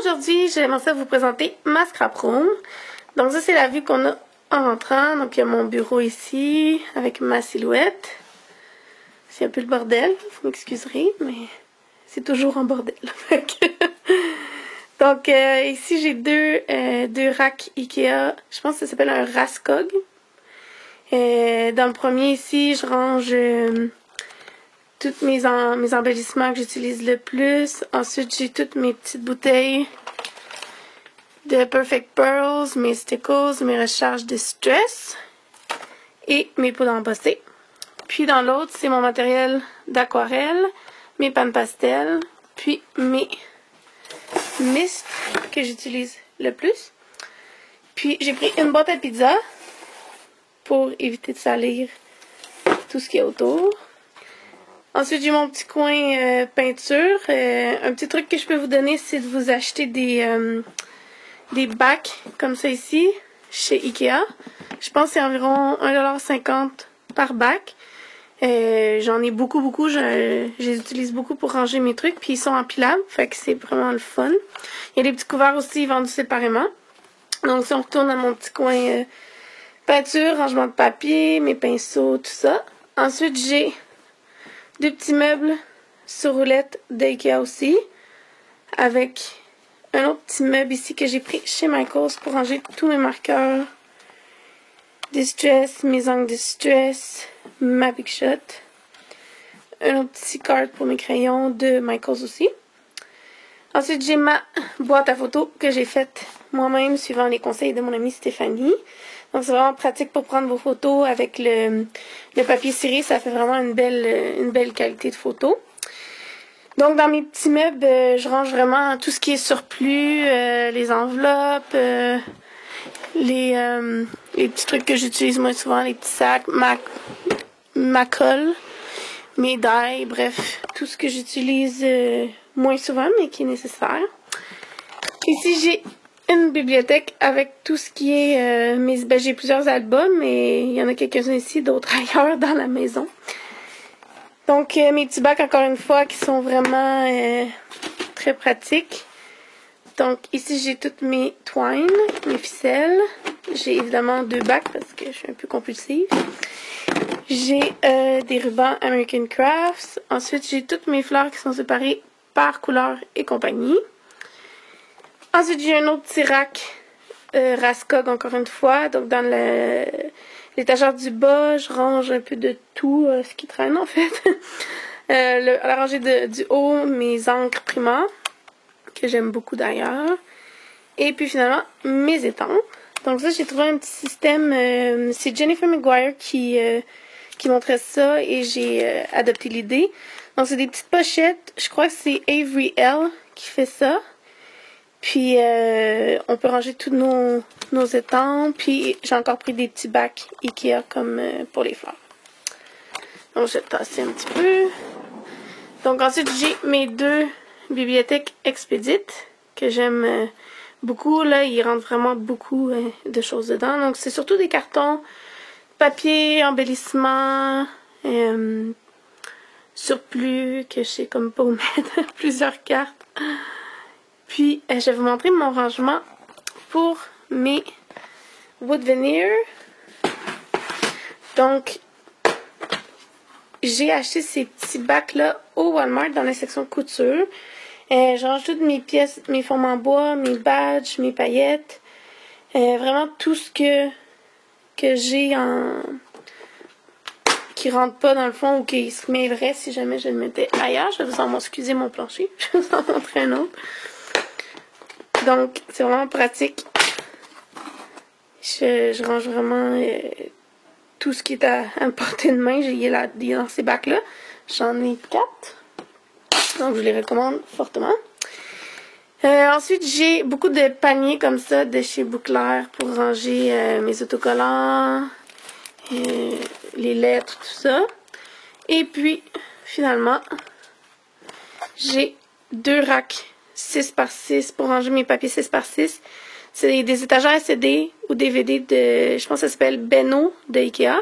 Aujourd'hui, j'aimerais ça vous présenter ma scrap room. Donc ça, c'est la vue qu'on a en rentrant. Donc il y a mon bureau ici avec ma silhouette. C'est un peu le bordel, vous m'excuserez, mais c'est toujours un bordel. Donc ici, j'ai deux racks Ikea. Je pense que ça s'appelle un Raskog. Dans le premier ici, je range tous mes embellissements que j'utilise le plus. Ensuite, j'ai toutes mes petites bouteilles de Perfect Pearls, mes stickers, mes recharges de stress et mes poudres embossées. Puis dans l'autre, c'est mon matériel d'aquarelle, mes pannes pastel, puis mes mists que j'utilise le plus. Puis j'ai pris une boîte à pizza pour éviter de salir tout ce qui est autour. Ensuite, j'ai mon petit coin peinture. Un petit truc que je peux vous donner, c'est de vous acheter des bacs comme ça ici, chez Ikea. Je pense que c'est environ 1,50$ par bac. J'en ai beaucoup. Je les utilise beaucoup pour ranger mes trucs. Puis ils sont empilables, fait que c'est vraiment le fun. Il y a des petits couverts aussi vendus séparément. Donc si on retourne à mon petit coin peinture, rangement de papier, mes pinceaux, tout ça. Ensuite, j'ai deux petits meubles sur roulette d'Ikea aussi, avec un autre petit meuble ici que j'ai pris chez Michaels pour ranger tous mes marqueurs Distress, mes ongles Distress, ma Big Shot. Un autre petit card pour mes crayons de Michaels aussi. Ensuite, j'ai ma boîte à photos que j'ai faite moi-même suivant les conseils de mon amie Stéphanie. Donc, c'est vraiment pratique pour prendre vos photos avec le papier ciré. Ça fait vraiment une belle qualité de photo. Donc, dans mes petits meubles, je range vraiment tout ce qui est surplus, les enveloppes, les petits trucs que j'utilise moins souvent, les petits sacs, ma colle, mes die, bref, tout ce que j'utilise moins souvent, mais qui est nécessaire. Ici, j'ai une bibliothèque avec tout ce qui est j'ai plusieurs albums, et il y en a quelques-uns ici, d'autres ailleurs dans la maison. Donc mes petits bacs, encore une fois, qui sont vraiment très pratiques. Donc ici, j'ai toutes mes twines, mes ficelles. J'ai évidemment deux bacs parce que je suis un peu compulsive. J'ai des rubans American Crafts. Ensuite, j'ai toutes mes fleurs qui sont séparées par couleur et compagnie. Ensuite, j'ai un autre petit rack Raskog, encore une fois. Donc, dans l'étagère du bas, je range un peu de tout ce qui traîne, en fait. À la rangée du haut, mes encres Prima, que j'aime beaucoup d'ailleurs. Et puis, finalement, mes étampes. Donc, ça, j'ai trouvé un petit système. C'est Jennifer Maguire qui montrait ça et j'ai adopté l'idée. Donc, c'est des petites pochettes. Je crois que c'est Avery L qui fait ça. Puis, on peut ranger tous nos étampes. Puis, j'ai encore pris des petits bacs Ikea comme pour les fleurs. Donc, je vais tasser un petit peu. Donc, ensuite, j'ai mes deux bibliothèques Expedit que j'aime beaucoup. Là, ils rentrent vraiment beaucoup de choses dedans. Donc, c'est surtout des cartons, papier, embellissement, surplus, que je sais comme pas où mettre plusieurs cartes. Puis, je vais vous montrer mon rangement pour mes wood veneer. Donc, j'ai acheté ces petits bacs-là au Walmart dans la section couture. Je range toutes mes pièces, mes formes en bois, mes badges, mes paillettes. Vraiment tout ce que j'ai qui rentre pas dans le fond ou qui se mêlerait si jamais je le mettais ailleurs. Je vais vous en excuser mon plancher. Je vais vous en montrer un autre. Donc, c'est vraiment pratique. Je range vraiment tout ce qui est à portée de main. Il est dans ces bacs-là. J'en ai 4. Donc, je les recommande fortement. Ensuite, j'ai beaucoup de paniers comme ça de chez Bouclair pour ranger mes autocollants, les lettres, tout ça. Et puis, finalement, j'ai deux racks 6x6 pour ranger mes papiers 6x6. C'est des étagères CD ou DVD de, je pense que ça s'appelle Benno de Ikea.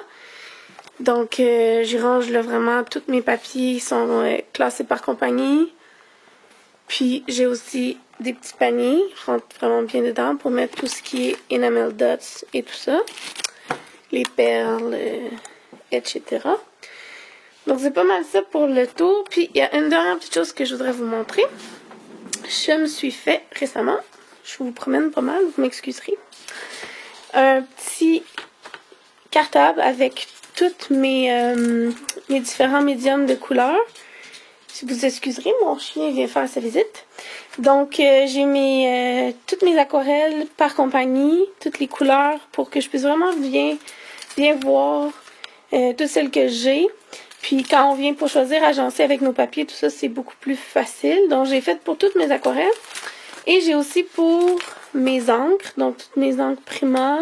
Donc, j'y range là vraiment tous mes papiers. Ils sont classés par compagnie. Puis j'ai aussi des petits paniers, rentre vraiment bien dedans pour mettre tout ce qui est enamel dots et tout ça. Les perles, etc. Donc c'est pas mal ça pour le tour. Puis il y a une dernière petite chose que je voudrais vous montrer. Je me suis fait récemment, je vous promène pas mal, vous m'excuserez, un petit cartable avec toutes mes différents médiums de couleurs. Si vous excuserez, mon chien vient faire sa visite. Donc, j'ai toutes mes aquarelles par compagnie, toutes les couleurs, pour que je puisse vraiment bien voir toutes celles que j'ai. Puis, quand on vient pour choisir, agencer avec nos papiers, tout ça, c'est beaucoup plus facile. Donc, j'ai fait pour toutes mes aquarelles. Et j'ai aussi pour mes encres, donc toutes mes encres Prima.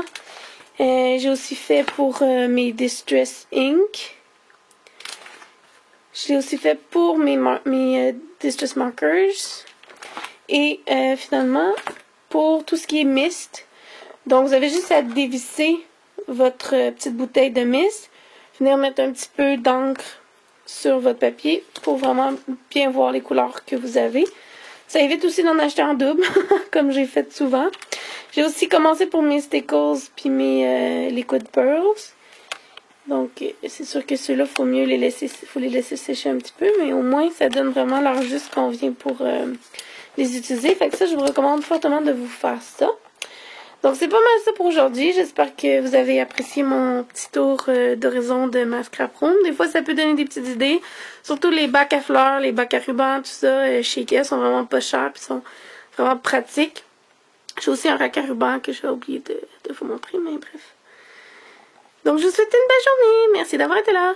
J'ai aussi fait pour mes Distress Ink. Je l'ai aussi fait pour mes Distress Markers. Et finalement, pour tout ce qui est mist. Donc, vous avez juste à dévisser votre petite bouteille de mist. Venir mettre un petit peu d'encre sur votre papier pour vraiment bien voir les couleurs que vous avez. Ça évite aussi d'en acheter en double, comme j'ai fait souvent. J'ai aussi commencé pour mes stickles puis mes liquid pearls. Donc, c'est sûr que ceux-là, faut les laisser sécher un petit peu, mais au moins, ça donne vraiment leur juste convient pour les utiliser. Fait que ça, je vous recommande fortement de vous faire ça. Donc, c'est pas mal ça pour aujourd'hui. J'espère que vous avez apprécié mon petit tour d'horizon de ma scrap room. Des fois, ça peut donner des petites idées. Surtout les bacs à fleurs, les bacs à ruban, tout ça, chez Ikea, sont vraiment pas chers, puis sont vraiment pratiques. J'ai aussi un rack à ruban que j'ai oublié de vous montrer, mais bref. Donc, je vous souhaite une belle journée. Merci d'avoir été là.